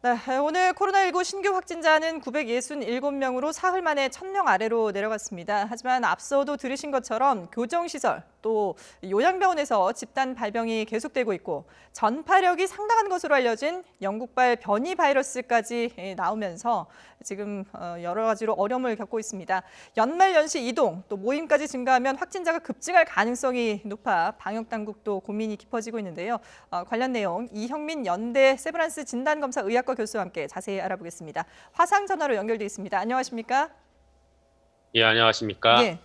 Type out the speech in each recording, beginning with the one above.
네, 오늘 코로나19 신규 확진자는 967명으로 사흘 만에 1,000명 아래로 내려갔습니다. 하지만 앞서도 들으신 것처럼 교정시설, 또 요양병원에서 집단 발병이 계속되고 있고 전파력이 상당한 것으로 알려진 영국발 변이 바이러스까지 나오면서 지금 여러 가지로 어려움을 겪고 있습니다. 연말 연시 이동, 또 모임까지 증가하면 확진자가 급증할 가능성이 높아 방역당국도 고민이 깊어지고 있는데요. 관련 내용 이형민 연대 세브란스 진단검사 의학과 교수와 함께 자세히 알아보겠습니다. 화상 전화로 연결돼 있습니다. 안녕하십니까? 예, 안녕하십니까? 예.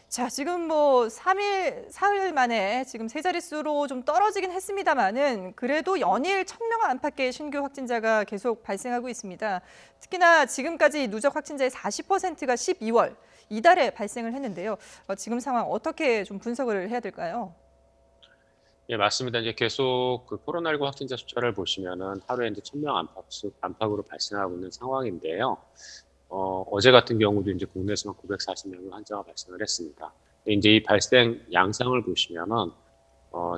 자, 지금 뭐 사흘 만에 지금 세 자릿수로 좀 떨어지긴 했습니다만은 그래도 연일 1,000명 안팎의 신규 확진자가 계속 발생하고 있습니다. 특히나 지금까지 누적 확진자의 40%가 12월 이달에 발생을 했는데요. 지금 상황 어떻게 좀 분석을 해야 될까요? 예, 맞습니다. 이제 계속 그 코로나19 확진자 숫자를 보시면은 하루에 이제 1,000명 안팎으로 발생하고 있는 상황인데요. 어제 같은 경우도 이제 국내에서만 940명의 환자가 발생을 했습니다. 이제 이 발생 양상을 보시면은,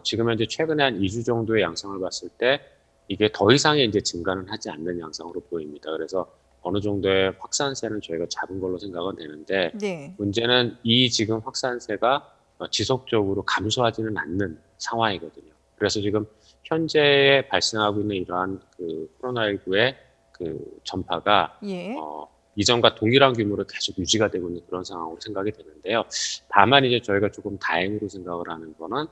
지금 현재 최근에 한 2주 정도의 양상을 봤을 때 이게 더 이상의 이제 증가는 하지 않는 양상으로 보입니다. 그래서 어느 정도의 확산세는 저희가 잡은 걸로 생각은 되는데, 네. 문제는 이 지금 확산세가 지속적으로 감소하지는 않는 상황이거든요. 그래서 지금 현재 발생하고 있는 이러한 그 코로나19의 그 전파가 예. 이전과 동일한 규모로 계속 유지가 되고 있는 그런 상황으로 생각이 되는데요. 다만 이제 저희가 조금 다행으로 생각을 하는 거는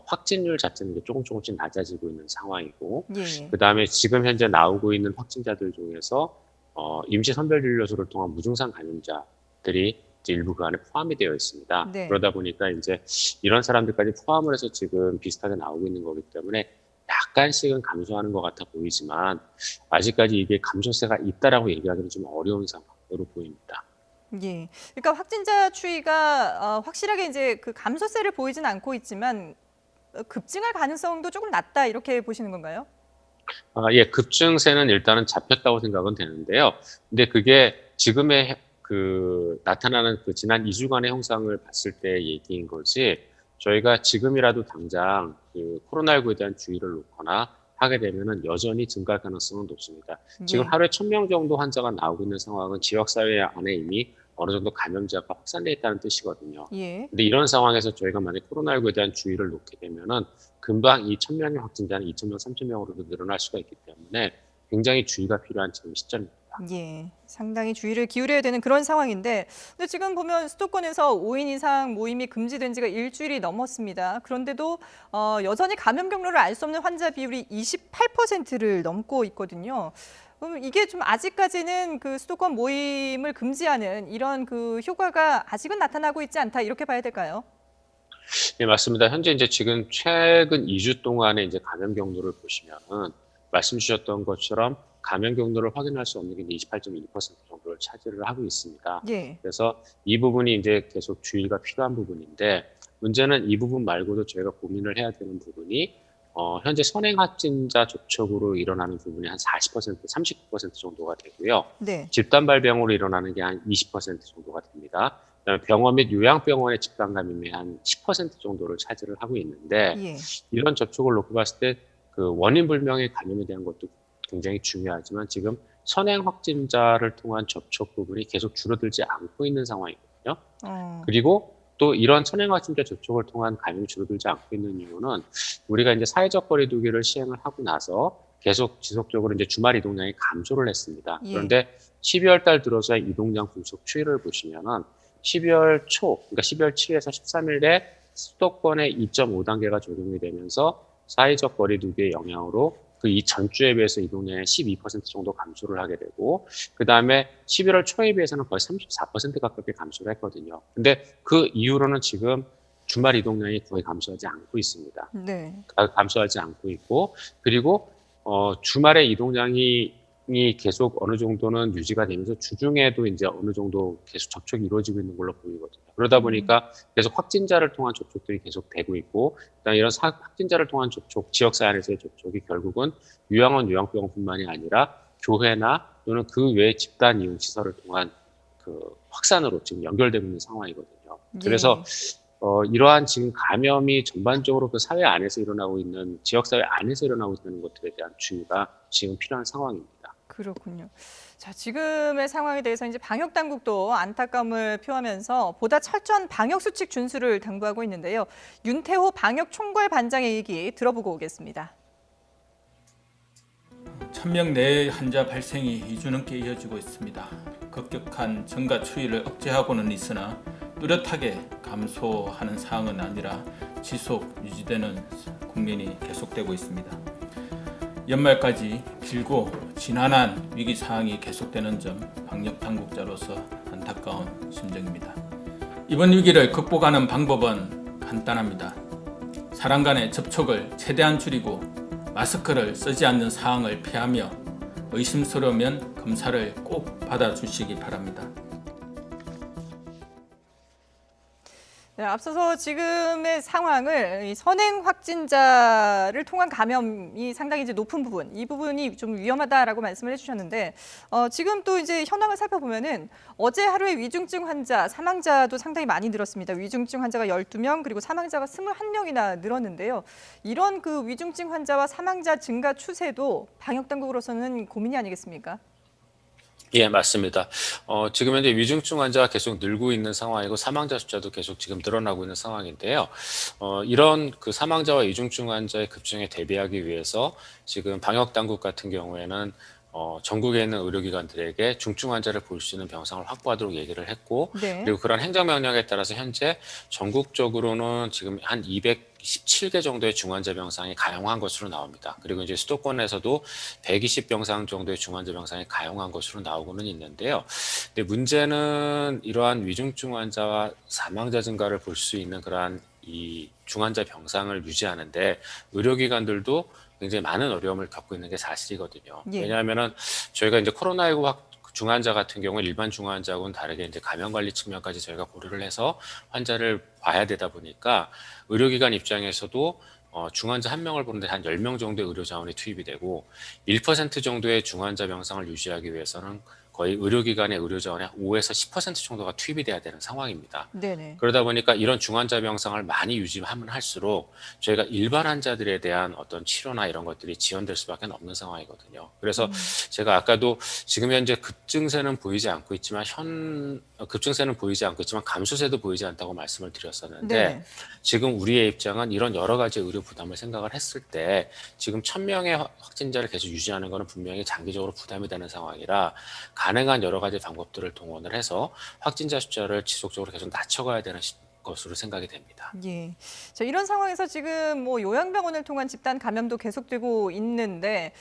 확진율 자체는 이제 조금씩 낮아지고 있는 상황이고, 예. 그 다음에 지금 현재 나오고 있는 확진자들 중에서 임시 선별진료소를 통한 무증상 감염자들이 이제 일부 그 안에 포함이 되어 있습니다. 네. 그러다 보니까 이제 이런 사람들까지 포함을 해서 지금 비슷하게 나오고 있는 거기 때문에 약간씩은 감소하는 것 같아 보이지만 아직까지 이게 감소세가 있다라고 얘기하기는 좀 어려운 상황으로 보입니다. 예. 그러니까 확진자 추이가 확실하게 이제 그 감소세를 보이진 않고 있지만 급증할 가능성도 조금 낮다 이렇게 보시는 건가요? 예, 급증세는 일단은 잡혔다고 생각은 되는데요. 근데 그게 지금의 그 나타나는 그 지난 2주간의 형상을 봤을 때 얘기인 거지, 저희가 지금이라도 당장 그 코로나19에 대한 주의를 놓거나 하게 되면은 여전히 증가할 가능성은 높습니다. 지금 예. 하루에 1,000명 정도 환자가 나오고 있는 상황은 지역사회 안에 이미 어느 정도 감염자가 확산돼 있다는 뜻이거든요. 예. 근데 이런 상황에서 저희가 만약 코로나19에 대한 주의를 놓게 되면은 금방 이 1,000명의 확진자는 2,000명, 3,000명으로도 늘어날 수가 있기 때문에 굉장히 주의가 필요한 지금 시점입니다. 예. 상당히 주의를 기울여야 되는 그런 상황인데 근데 지금 보면 수도권에서 5인 이상 모임이 금지된 지가 일주일이 넘었습니다. 그런데도 여전히 감염 경로를 알 수 없는 환자 비율이 28%를 넘고 있거든요. 그럼 이게 좀 아직까지는 그 수도권 모임을 금지하는 이런 그 효과가 아직은 나타나고 있지 않다 이렇게 봐야 될까요? 예, 맞습니다. 현재 이제 지금 최근 2주 동안의 이제 감염 경로를 보시면은 말씀 주셨던 것처럼 감염 경로를 확인할 수 없는 게 28.1% 정도를 차지를 하고 있습니다. 예. 그래서 이 부분이 이제 계속 주의가 필요한 부분인데, 문제는 이 부분 말고도 저희가 고민을 해야 되는 부분이 현재 선행 확진자 접촉으로 일어나는 부분이 한 40%, 39% 정도가 되고요. 네. 집단 발병으로 일어나는 게 한 20% 정도가 됩니다. 그다음에 병원 및 요양병원의 집단 감염이 한 10% 정도를 차지를 하고 있는데, 예. 이런 접촉을 놓고 봤을 때 그 원인 불명의 감염에 대한 것도 굉장히 중요하지만 지금 선행 확진자를 통한 접촉 부분이 계속 줄어들지 않고 있는 상황이거든요. 어. 그리고 또 이런 선행 확진자 접촉을 통한 감염이 줄어들지 않고 있는 이유는 우리가 이제 사회적 거리 두기를 시행을 하고 나서 계속 지속적으로 이제 주말 이동량이 감소를 했습니다. 예. 그런데 12월 달 들어서의 이동량 분석 추이를 보시면은 12월 초, 그러니까 12월 7일에서 13일에 수도권에 2.5단계가 적용이 되면서 사회적 거리 두기의 영향으로 그 이 전주에 비해서 이동량이 12% 정도 감소를 하게 되고, 그 다음에 11월 초에 비해서는 거의 34% 가깝게 감소를 했거든요. 근데 그 이후로는 지금 주말 이동량이 거의 감소하지 않고 있습니다. 네. 감소하지 않고 있고, 그리고 주말에 이동량이 계속 어느 정도는 유지가 되면서 주중에도 이제 어느 정도 계속 접촉이 이루어지고 있는 걸로 보이거든요. 그러다 음. 보니까 계속 확진자를 통한 접촉들이 계속 되고 있고, 그다음에 이런 확진자를 통한 접촉, 지역사회 안에서의 접촉이 결국은 요양원, 요양병원뿐만이 아니라 교회나 또는 그 외 집단 이용 시설을 통한 그 확산으로 지금 연결되고 있는 상황이거든요. 그래서 예. 이러한 지금 감염이 전반적으로 그 사회 안에서 일어나고 있는, 지역사회 안에서 일어나고 있는 것들에 대한 주의가 지금 필요한 상황입니다. 그렇군요. 자, 지금의 상황에 대해서 이제 방역 당국도 안타까움을 표하면서 보다 철저한 방역 수칙 준수를 당부하고 있는데요. 윤태호 방역 총괄 반장의 얘기 들어보고 오겠습니다. 1000명 내의 환자 발생이 2주 넘게 이어지고 있습니다. 급격한 증가 추이를 억제하고는 있으나 뚜렷하게 감소하는 사항은 아니라 지속 유지되는 국면이 계속되고 있습니다. 연말까지 길고 지난한 위기 상황이 계속되는 점 방역 당국자로서 안타까운 심정입니다. 이번 위기를 극복하는 방법은 간단합니다. 사람 간의 접촉을 최대한 줄이고 마스크를 쓰지 않는 상황을 피하며 의심스러우면 검사를 꼭 받아주시기 바랍니다. 네, 앞서서 지금의 상황을 이 선행 확진자를 통한 감염이 상당히 이제 높은 부분, 이 부분이 좀 위험하다라고 말씀을 해주셨는데, 지금 또 이제 현황을 살펴보면은 어제 하루에 위중증 환자, 사망자도 상당히 많이 늘었습니다. 위중증 환자가 12명, 그리고 사망자가 21명이나 늘었는데요. 이런 그 위중증 환자와 사망자 증가 추세도 방역 당국으로서는 고민이 아니겠습니까? 예, 맞습니다. 지금 현재 위중증 환자가 계속 늘고 있는 상황이고 사망자 숫자도 계속 지금 늘어나고 있는 상황인데요. 이런 그 사망자와 위중증 환자의 급증에 대비하기 위해서 지금 방역 당국 같은 경우에는 전국에 있는 의료기관들에게 중증 환자를 볼 수 있는 병상을 확보하도록 얘기를 했고, 네. 그리고 그런 행정명령에 따라서 현재 전국적으로는 지금 한 217개 정도의 중환자 병상이 가용한 것으로 나옵니다. 그리고 이제 수도권에서도 120병상 정도의 중환자 병상이 가용한 것으로 나오고는 있는데요. 근데 문제는 이러한 위중증 환자와 사망자 증가를 볼 수 있는 그러한 이 중환자 병상을 유지하는데 의료기관들도 굉장히 많은 어려움을 겪고 있는 게 사실이거든요. 예. 왜냐하면은 저희가 이제 코로나19 중환자 같은 경우 일반 중환자하고는 다르게 이제 감염 관리 측면까지 저희가 고려를 해서 환자를 봐야 되다 보니까 의료기관 입장에서도 중환자 한 명을 보는데 한 10명 정도의 의료 자원이 투입이 되고 1% 정도의 중환자 병상을 유지하기 위해서는 거의 의료기관의 의료 자원의 5에서 10% 정도가 투입이 돼야 되는 상황입니다. 네네. 그러다 보니까 이런 중환자 병상을 많이 유지하면 할수록 저희가 일반 환자들에 대한 어떤 치료나 이런 것들이 지연될 수밖에 없는 상황이거든요. 그래서 제가 아까도 지금 현재 급증세는 보이지 않고 있지만 급증세는 보이지 않고 있지만 감소세도 보이지 않다고 말씀을 드렸었는데 네네. 지금 우리의 입장은 이런 여러 가지 의료 부담을 생각을 했을 때 지금 1000명의 확진자를 계속 유지하는 것은 분명히 장기적으로 부담이 되는 상황이라 가능한 여러 가지 방법들을 동원을 해서 확진자 숫자를 지속적으로 계속 낮춰가야 되는 것으로 생각이 됩니다. 예. 자, 이런 상황에서 지금 뭐 요양병원을 통한 집단 감염도 계속되고 있는데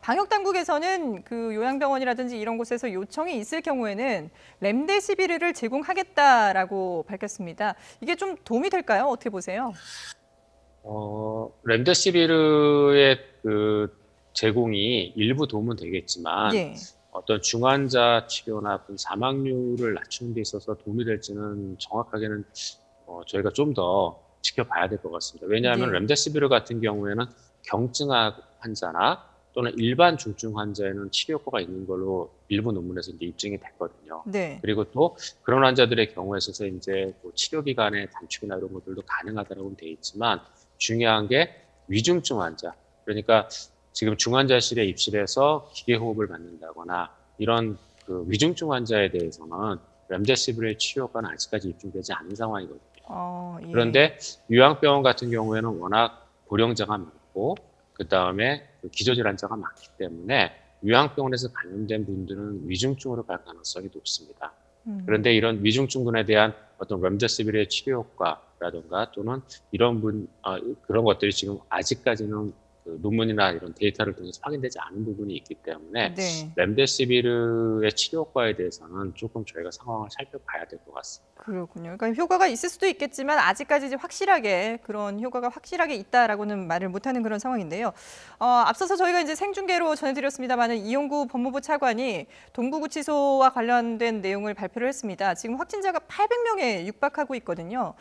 방역 당국에서는 그 요양병원이라든지 이런 곳에서 요청이 있을 경우에는 렘데시비르를 제공하겠다라고 밝혔습니다. 이게 좀 도움이 될까요? 어떻게 보세요? 렘데시비르의 그 제공이 일부 도움은 되겠지만 예. 어떤 중환자 치료나 어떤 사망률을 낮추는 데 있어서 도움이 될지는 정확하게는 저희가 좀 더 지켜봐야 될 것 같습니다. 왜냐하면 예. 렘데시비르 같은 경우에는 경증 환자나 또는 일반 중증 환자에는 치료 효과가 있는 걸로 일부 논문에서 이제 입증이 됐거든요. 네. 그리고 또 그런 환자들의 경우에 있어서 이제 뭐 치료 기간의 단축이나 이런 것들도 가능하다고 돼 있지만 중요한 게 위중증 환자, 그러니까 지금 중환자실에 입실해서 기계호흡을 받는다거나 이런 그 위중증 환자에 대해서는 렘데시비르의 치료 효과는 아직까지 입증되지 않은 상황이거든요. 예. 그런데 요양병원 같은 경우에는 워낙 고령자가 많고 그 다음에 기저질환자가 많기 때문에 요양병원에서 감염된 분들은 위중증으로 갈 가능성이 높습니다. 그런데 이런 위중증군에 대한 어떤 렘데시비르의 치료 효과라든가 또는 그런 것들이 지금 아직까지는 그 논문이나 이런 데이터를 통해서 확인되지 않은 부분이 있기 때문에 네. 렘데시비르의 치료 효과에 대해서는 조금 저희가 상황을 살펴봐야 될 것 같습니다. 그렇군요. 그러니까 효과가 있을 수도 있겠지만 아직까지 이제 확실하게 그런 효과가 확실하게 있다라고는 말을 못하는 그런 상황인데요. 앞서서 저희가 이제 생중계로 전해드렸습니다만은 이용구 법무부 차관이 동부구치소와 관련된 내용을 발표를 했습니다. 지금 확진자가 800명에 육박하고 있거든요.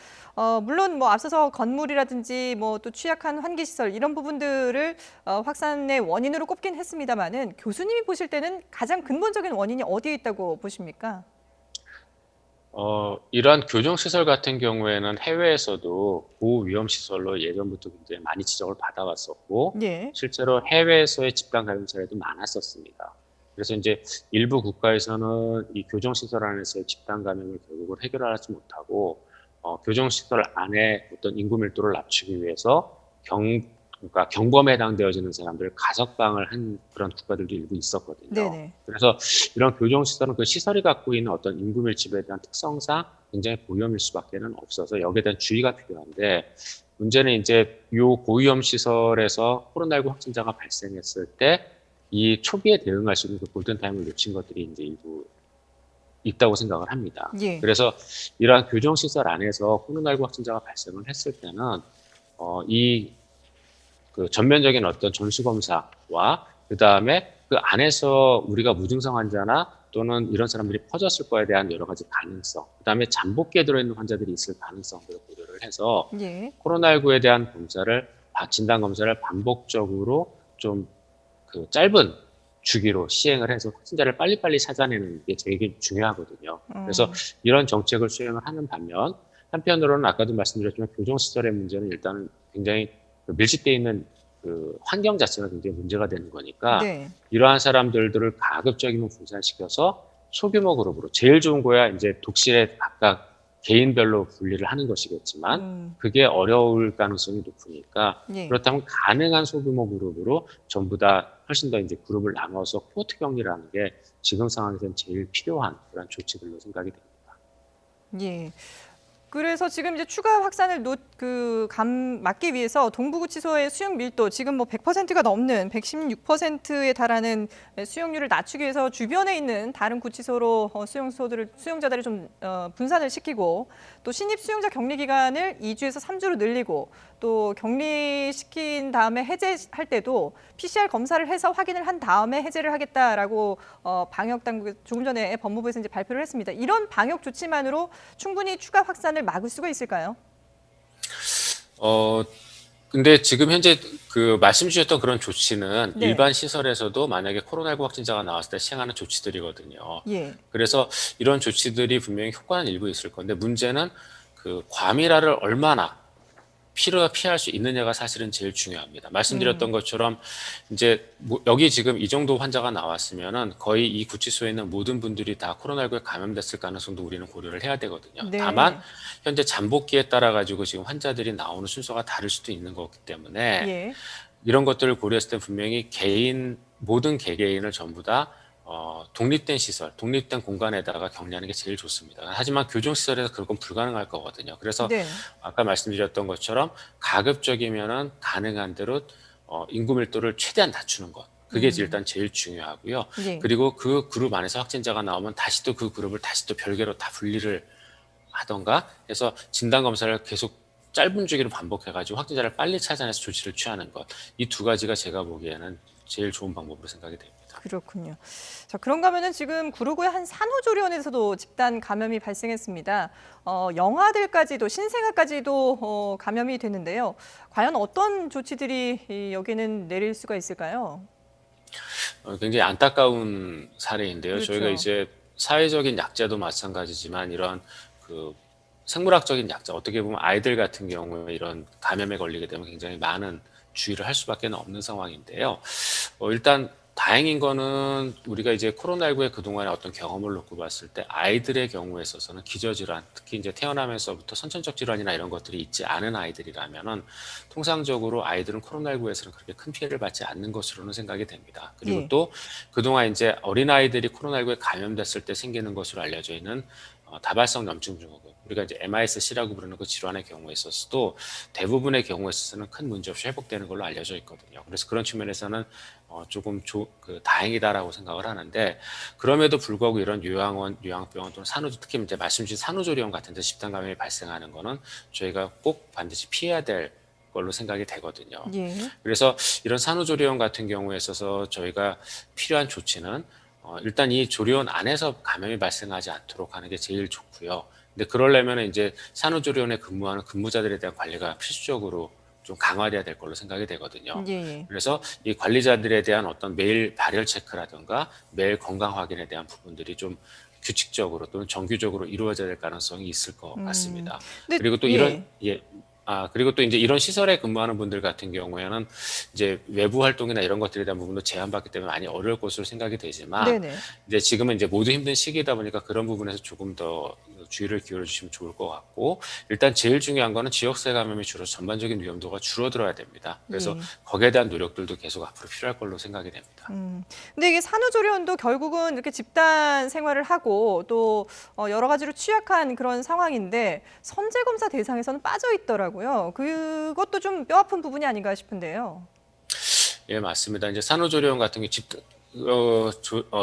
물론 뭐 앞서서 건물이라든지 뭐 또 취약한 환기시설 이런 부분들을 확산의 원인으로 꼽긴 했습니다만은 교수님이 보실 때는 가장 근본적인 원인이 어디에 있다고 보십니까? 이러한 교정시설 같은 경우에는 해외에서도 고위험시설로 예전부터 굉장히 많이 지적을 받아왔었고, 예. 실제로 해외에서의 집단 감염 사례도 많았었습니다. 그래서 이제 일부 국가에서는 이 교정시설 안에서의 집단 감염을 결국은 해결하지 못하고 교정시설 안에 어떤 인구 밀도를 낮추기 위해서 그러니까 경범에 해당되어지는 사람들을 가석방을 한 그런 국가들도 일부 있었거든요. 네네. 그래서 이런 교정시설은 그 시설이 갖고 있는 어떤 인구 밀집에 대한 특성상 굉장히 고위험일 수밖에는 없어서 여기에 대한 주의가 필요한데 문제는 이제 이 고위험 시설에서 코로나19 확진자가 발생했을 때 이 초기에 대응할 수 있는 그 골든타임을 놓친 것들이 이제 일부 있다고 생각을 합니다. 예. 그래서 이러한 교정시설 안에서 코로나19 확진자가 발생을 했을 때는 이 그 전면적인 어떤 전수검사와 그 다음에 그 안에서 우리가 무증상 환자나 또는 이런 사람들이 퍼졌을 거에 대한 여러 가지 가능성, 그 다음에 잠복기에 들어있는 환자들이 있을 가능성들을 고려를 해서 예. 코로나19에 대한 진단 검사를 반복적으로 좀 그 짧은 주기로 시행을 해서 확진자를 빨리빨리 찾아내는 게 되게 중요하거든요. 그래서 이런 정책을 수행을 하는 반면 한편으로는 아까도 말씀드렸지만 교정시설의 문제는 일단 굉장히 밀집되어 있는 그 환경 자체가 굉장히 문제가 되는 거니까 네. 이러한 사람들을 가급적이면 분산시켜서 소규모 그룹으로 제일 좋은 거야 이제 독실에 각각 개인별로 분리를 하는 것이겠지만 그게 어려울 가능성이 높으니까 예. 그렇다면 가능한 소규모 그룹으로 전부 다 훨씬 더 이제 그룹을 나눠서 코호트 격리라는 게 지금 상황에서는 제일 필요한 그런 조치들로 생각이 됩니다. 예. 그래서 지금 이제 추가 확산을 막기 위해서 동부구치소의 수용 밀도 지금 뭐 100%가 넘는 116%에 달하는 수용률을 낮추기 위해서 주변에 있는 다른 구치소로 수용자들을 좀 분산을 시키고 또 신입 수용자 격리 기간을 2주에서 3주로 늘리고 또 격리시킨 다음에 해제할 때도 PCR 검사를 해서 확인을 한 다음에 해제를 하겠다라고 방역 당국 조금 전에 법무부에서 이제 발표를 했습니다. 이런 방역 조치만으로 충분히 추가 확산을 막을 수가 있을까요? 근데 지금 현재 그 말씀 주셨던 그런 조치는 네. 일반 시설에서도 만약에 코로나19 확진자가 나왔을 때 시행하는 조치들이거든요. 예. 그래서 이런 조치들이 분명히 효과는 일부 있을 건데 문제는 그 과밀화를 얼마나 피할 수 있느냐가 사실은 제일 중요합니다. 말씀드렸던 것처럼 이제 여기 지금 이 정도 환자가 나왔으면은 거의 이 구치소에 있는 모든 분들이 다 코로나19에 감염됐을 가능성도 우리는 고려를 해야 되거든요. 네. 다만 현재 잠복기에 따라 가지고 지금 환자들이 나오는 순서가 다를 수도 있는 거기 때문에 예. 이런 것들을 고려했을 때 분명히 모든 개개인을 전부 다 독립된 시설, 독립된 공간에다가 격리하는 게 제일 좋습니다. 하지만 교정시설에서 그건 불가능할 거거든요. 그래서 네. 아까 말씀드렸던 것처럼 가급적이면은 가능한 대로 인구 밀도를 최대한 낮추는 것. 그게 일단 제일 중요하고요. 예. 그리고 그 그룹 안에서 확진자가 나오면 다시 또 그 그룹을 다시 또 별개로 다 분리를 하던가 해서 진단검사를 계속 짧은 주기로 반복해가지고 확진자를 빨리 찾아내서 조치를 취하는 것. 이 두 가지가 제가 보기에는 제일 좋은 방법으로 생각이 됩니다. 그렇군요. 자, 그런가 하면은 지금 구로구의 한 산후조리원에서도 집단 감염이 발생했습니다. 영아들까지도 신생아까지도 감염이 됐는데요. 과연 어떤 조치들이 여기는 내릴 수가 있을까요? 굉장히 안타까운 사례인데요. 그렇죠. 저희가 이제 사회적인 약자도 마찬가지지만 이런 그 생물학적인 약자, 어떻게 보면 아이들 같은 경우에 이런 감염에 걸리게 되면 굉장히 많은 주의를 할 수밖에 없는 상황인데요. 일단 다행인 거는 우리가 이제 코로나19의 그동안의 어떤 경험을 놓고 봤을 때 아이들의 경우에 있어서는 기저질환, 특히 이제 태어나면서부터 선천적 질환이나 이런 것들이 있지 않은 아이들이라면은 통상적으로 아이들은 코로나19에서는 그렇게 큰 피해를 받지 않는 것으로는 생각이 됩니다. 그리고 예. 또 그동안 이제 어린아이들이 코로나19에 감염됐을 때 생기는 것으로 알려져 있는 다발성 염증 증후군, 우리가 이제 MIS-C라고 부르는 그 질환의 경우에 있어서도 대부분의 경우에 있어서는 큰 문제 없이 회복되는 걸로 알려져 있거든요. 그래서 그런 측면에서는 조금 다행이다라고 생각을 하는데, 그럼에도 불구하고 이런 요양병원 또는 특히 이제 말씀 주신 산후조리원 같은 데 집단 감염이 발생하는 거는 저희가 꼭 반드시 피해야 될 걸로 생각이 되거든요. 예. 그래서 이런 산후조리원 같은 경우에 있어서 저희가 필요한 조치는 일단 이 조리원 안에서 감염이 발생하지 않도록 하는 게 제일 좋고요. 근데 그러려면 이제 산후조리원에 근무하는 근무자들에 대한 관리가 필수적으로 좀 강화돼야 될 걸로 생각이 되거든요. 예. 그래서 이 관리자들에 대한 어떤 매일 발열 체크라든가 매일 건강 확인에 대한 부분들이 좀 규칙적으로 또는 정규적으로 이루어져야 될 가능성이 있을 것 같습니다. 근데 그리고 또 예. 이런 그리고 또 이제 이런 시설에 근무하는 분들 같은 경우에는 이제 외부 활동이나 이런 것들에 대한 부분도 제한받기 때문에 많이 어려울 것으로 생각이 되지만 네네. 이제 지금은 이제 모두 힘든 시기이다 보니까 그런 부분에서 조금 더 주의를 기울여 주시면 좋을 것 같고 일단 제일 중요한 거는 지역사회 감염이 줄어서 전반적인 위험도가 줄어들어야 됩니다. 그래서 예. 거기에 대한 노력들도 계속 앞으로 필요할 걸로 생각이 됩니다. 근데 이게 산후조리원도 결국은 이렇게 집단 생활을 하고 또 여러 가지로 취약한 그런 상황인데 선제 검사 대상에서는 빠져 있더라고요. 그것도 좀 뼈아픈 부분이 아닌가 싶은데요. 예, 맞습니다. 이제 산후조리원 같은 게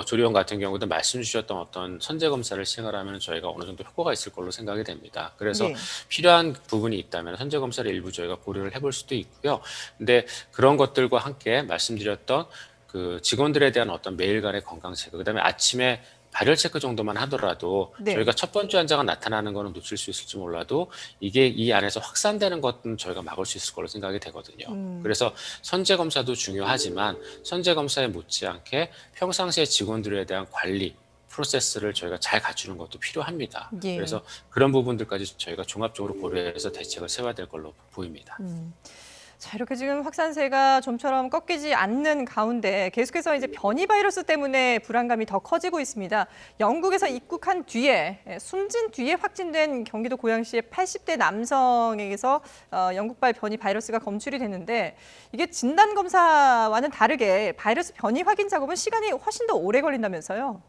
조리원 같은 경우도 말씀 주셨던 어떤 선제 검사를 시행을 하면 저희가 어느 정도 효과가 있을 걸로 생각이 됩니다. 그래서 네. 필요한 부분이 있다면 선제 검사를 일부 저희가 고려를 해볼 수도 있고요. 근데 그런 것들과 함께 말씀드렸던 그 직원들에 대한 어떤 매일간의 건강 체크, 그다음에 아침에 발열 체크 정도만 하더라도 네. 저희가 첫 번째 환자가 나타나는 거는 놓칠 수 있을지 몰라도 이게 이 안에서 확산되는 것은 저희가 막을 수 있을 걸로 생각이 되거든요. 그래서 선제 검사도 중요하지만 선제 검사에 못지않게 평상시에 직원들에 대한 관리 프로세스를 저희가 잘 갖추는 것도 필요합니다. 예. 그래서 그런 부분들까지 저희가 종합적으로 고려해서 대책을 세워야 될 걸로 보입니다. 자, 이렇게 지금 확산세가 좀처럼 꺾이지 않는 가운데 계속해서 이제 변이 바이러스 때문에 불안감이 더 커지고 있습니다. 영국에서 입국한 뒤에 숨진 뒤에 확진된 경기도 고양시의 80대 남성에게서 영국발 변이 바이러스가 검출이 됐는데 이게 진단 검사와는 다르게 바이러스 변이 확인 작업은 시간이 훨씬 더 오래 걸린다면서요?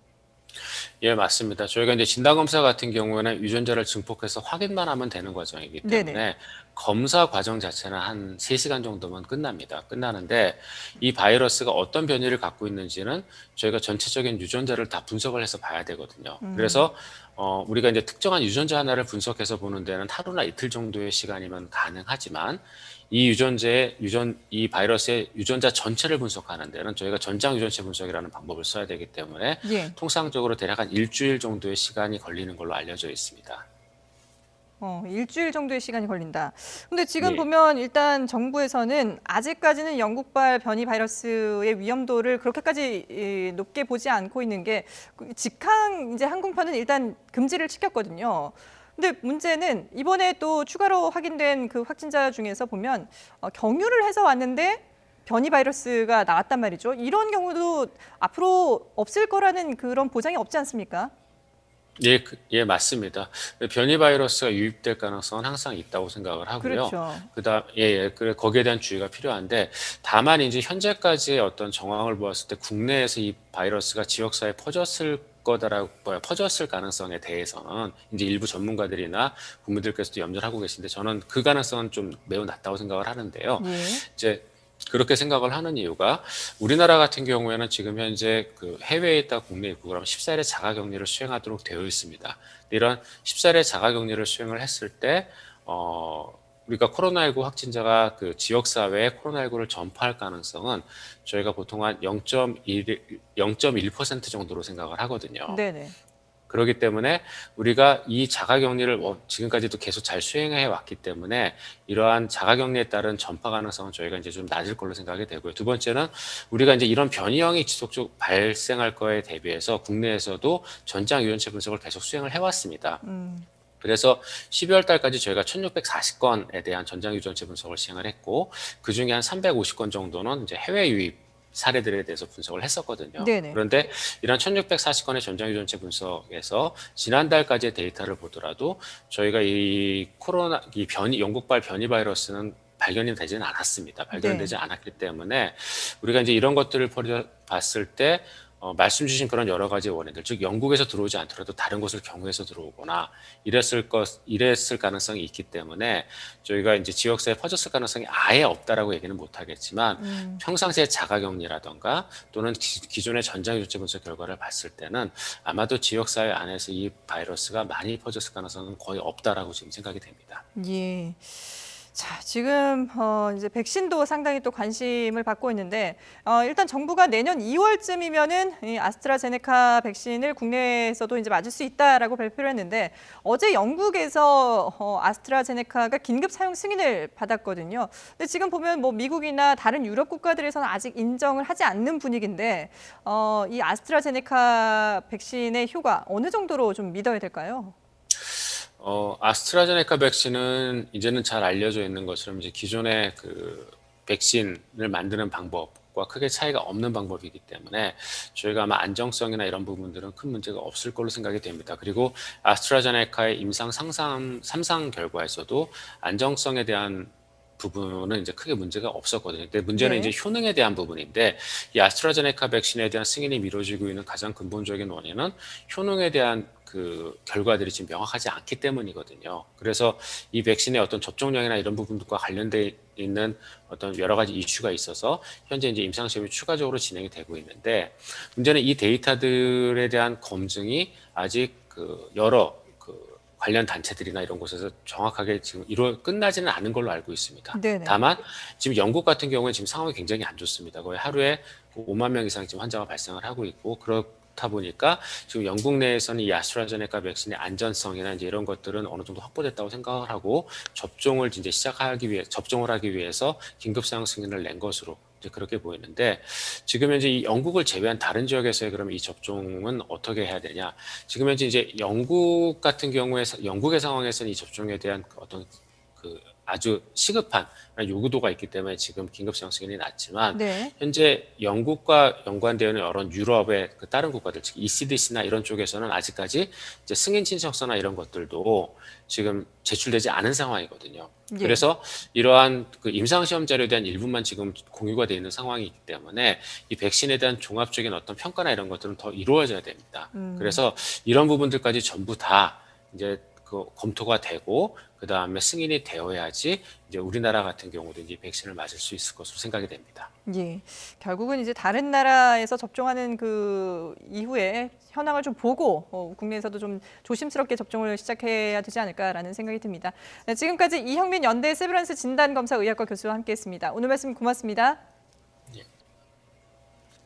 예, 맞습니다. 저희가 이제 진단검사 같은 경우에는 유전자를 증폭해서 확인만 하면 되는 과정이기 때문에 네네. 검사 과정 자체는 한 3시간 정도면 끝납니다. 끝나는데 이 바이러스가 어떤 변이를 갖고 있는지는 저희가 전체적인 유전자를 다 분석을 해서 봐야 되거든요. 그래서 우리가 이제 특정한 유전자 하나를 분석해서 보는 데는 하루나 이틀 정도의 시간이면 가능하지만 이 바이러스의 유전자 전체를 분석하는 데는 저희가 전장 유전체 분석이라는 방법을 써야 되기 때문에 예. 통상적으로 대략 한 일주일 정도의 시간이 걸리는 걸로 알려져 있습니다. 일주일 정도의 시간이 걸린다. 근데 지금 네. 보면 일단 정부에서는 아직까지는 영국발 변이 바이러스의 위험도를 그렇게까지 높게 보지 않고 있는 게 직항 이제 항공편은 일단 금지를 시켰거든요. 근데 문제는 이번에 또 추가로 확인된 그 확진자 중에서 보면 경유를 해서 왔는데 변이 바이러스가 나왔단 말이죠. 이런 경우도 앞으로 없을 거라는 그런 보장이 없지 않습니까? 예, 예, 맞습니다. 변이 바이러스가 유입될 가능성은 항상 있다고 생각을 하고요. 그렇죠. 거기에 대한 주의가 필요한데, 다만 이제 현재까지의 어떤 정황을 보았을 때 국내에서 이 바이러스가 지역사회에 퍼졌을 가능성에 대해서는 이제 일부 전문가들이나 국민들께서도 염려를 하고 계신데 저는 그 가능성은 좀 매우 낮다고 생각을 하는데요. 예. 이제 그렇게 생각을 하는 이유가 우리나라 같은 경우에는 지금 현재 그 해외에 있다 국내에 입국을 하면 14일의 자가격리를 수행하도록 되어 있습니다. 이런 14일의 자가격리를 수행을 했을 때 우리가 코로나19 확진자가 그 지역사회에 코로나19를 전파할 가능성은 저희가 보통 한 0.1% 정도로 생각을 하거든요. 네네. 그렇기 때문에 우리가 이 자가격리를 지금까지도 계속 잘 수행해 왔기 때문에 이러한 자가격리에 따른 전파 가능성은 저희가 이제 좀 낮을 걸로 생각이 되고요. 두 번째는 우리가 이제 이런 변이형이 지속적으로 발생할 거에 대비해서 국내에서도 전장 유전체 분석을 계속 수행을 해왔습니다. 그래서 12월 달까지 저희가 1640건에 대한 전장 유전체 분석을 시행을 했고 그중에 한 350건 정도는 이제 해외 유입 사례들에 대해서 분석을 했었거든요. 네네. 그런데 이런 1640건의 전장 유전체 분석에서 지난달까지의 데이터를 보더라도 저희가 영국발 변이 바이러스는 발견이 되지는 않았습니다. 발견되지 않았기 때문에 우리가 이제 이런 것들을 봤을 때 말씀 주신 그런 여러 가지 원인들, 즉 영국에서 들어오지 않더라도 다른 곳을 경유해서 들어오거나 이랬을 가능성이 있기 때문에 저희가 이제 지역사회에 퍼졌을 가능성이 아예 없다라고 얘기는 못하겠지만 평상시에 자가격리라던가 또는 기존의 전장유전체 분석 결과를 봤을 때는 아마도 지역사회 안에서 이 바이러스가 많이 퍼졌을 가능성은 거의 없다라고 지금 생각이 됩니다. 예. 자, 지금 이제 백신도 상당히 또 관심을 받고 있는데 일단 정부가 내년 2월쯤이면은 이 아스트라제네카 백신을 국내에서도 이제 맞을 수 있다라고 발표를 했는데 어제 영국에서 아스트라제네카가 긴급 사용 승인을 받았거든요. 근데 지금 보면 뭐 미국이나 다른 유럽 국가들에서는 아직 인정을 하지 않는 분위기인데 이 아스트라제네카 백신의 효과 어느 정도로 좀 믿어야 될까요? 아스트라제네카 백신은 이제는 잘 알려져 있는 것처럼 이제 기존의 그 백신을 만드는 방법과 크게 차이가 없는 방법이기 때문에 저희가 아마 안정성이나 이런 부분들은 큰 문제가 없을 걸로 생각이 됩니다. 그리고 아스트라제네카의 임상 3상 결과에서도 안정성에 대한 부분은 이제 크게 문제가 없었거든요. 근데 문제는 네. 이제 효능에 대한 부분인데 이 아스트라제네카 백신에 대한 승인이 미뤄지고 있는 가장 근본적인 원인은 효능에 대한 그 결과들이 지금 명확하지 않기 때문이거든요. 그래서 이 백신의 어떤 접종량이나 이런 부분들과 관련돼 있는 어떤 여러 가지 이슈가 있어서 현재 이제 임상 시험이 추가적으로 진행이 되고 있는데 문제는 이 데이터들에 대한 검증이 아직 그 여러 그 관련 단체들이나 이런 곳에서 정확하게 지금 끝나지는 않은 걸로 알고 있습니다. 네네. 다만 지금 영국 같은 경우에 지금 상황이 굉장히 안 좋습니다. 거의 하루에 5만 명 이상 지금 환자가 발생을 하고 있고 그렇다 보니까 지금 영국 내에서는 이 아스트라제네카 백신의 안전성이나 이제 이런 것들은 어느 정도 확보됐다고 생각을 하고 접종을 이제 접종을 하기 위해서 긴급사용 승인을 낸 것으로 이제 그렇게 보이는데 지금 현재 이 영국을 제외한 다른 지역에서의 그러면 이 접종은 어떻게 해야 되냐? 지금 현재 이제 영국 같은 경우에 영국의 상황에서는 이 접종에 대한 어떤 그 아주 시급한 요구도가 있기 때문에 지금 긴급사용 승인이 났지만 네. 현재 영국과 연관되어 있는 여러 유럽의 그 다른 국가들, 즉 ECDC나 이런 쪽에서는 아직까지 이제 승인 신청서나 이런 것들도 지금 제출되지 않은 상황이거든요. 예. 그래서 이러한 그 임상시험 자료에 대한 일부만 지금 공유가 되어 있는 상황이기 때문에 이 백신에 대한 종합적인 어떤 평가나 이런 것들은 더 이루어져야 됩니다. 그래서 이런 부분들까지 전부 다 이제 그 검토가 되고 그 다음에 승인이 되어야지 이제 우리나라 같은 경우도 이제 백신을 맞을 수 있을 것으로 생각이 됩니다. 예. 결국은 이제 다른 나라에서 접종하는 그 이후에 현황을 좀 보고 국내에서도 좀 조심스럽게 접종을 시작해야 되지 않을까라는 생각이 듭니다. 네, 지금까지 이형민 연대 세브란스 진단검사의학과 교수와 함께했습니다. 오늘 말씀 고맙습니다.